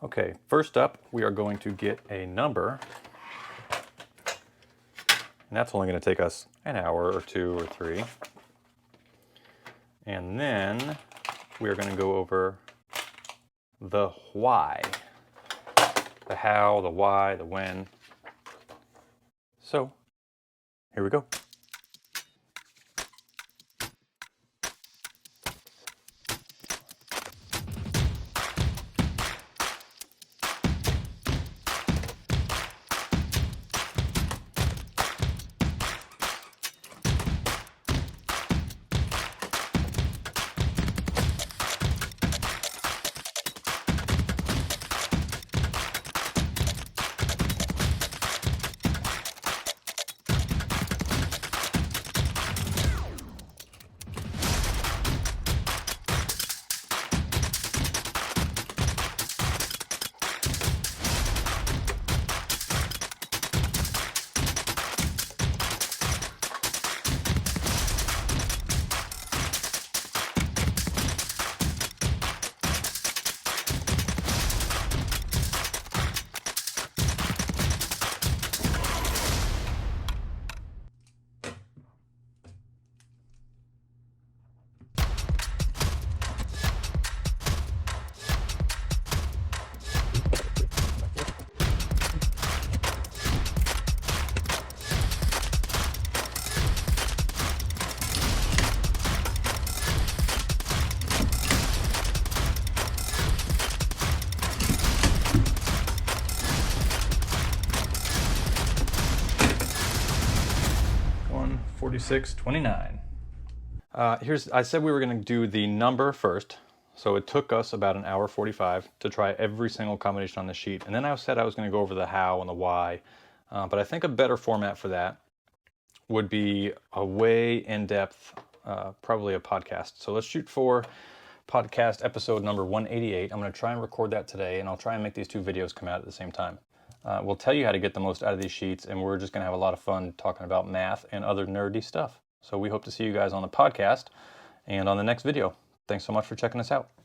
Okay, first up, we are going to get a number. And that's only going to take us an hour or 2 or 3. And then we are going to go over the why. The how, the why, the when. So, here we go. $46.29. I said we were going to do the number first, so it took us about an hour 45 to try every single combination on the sheet, and then I said I was going to go over the how and the why, but I think a better format for that would be a way in-depth, probably a podcast. So let's shoot for podcast episode number 188. I'm going to try and record that today, and I'll try and make these 2 videos come out at the same time. We'll tell you how to get the most out of these sheets, and we're just going to have a lot of fun talking about math and other nerdy stuff. So we hope to see you guys on the podcast and on the next video. Thanks so much for checking us out.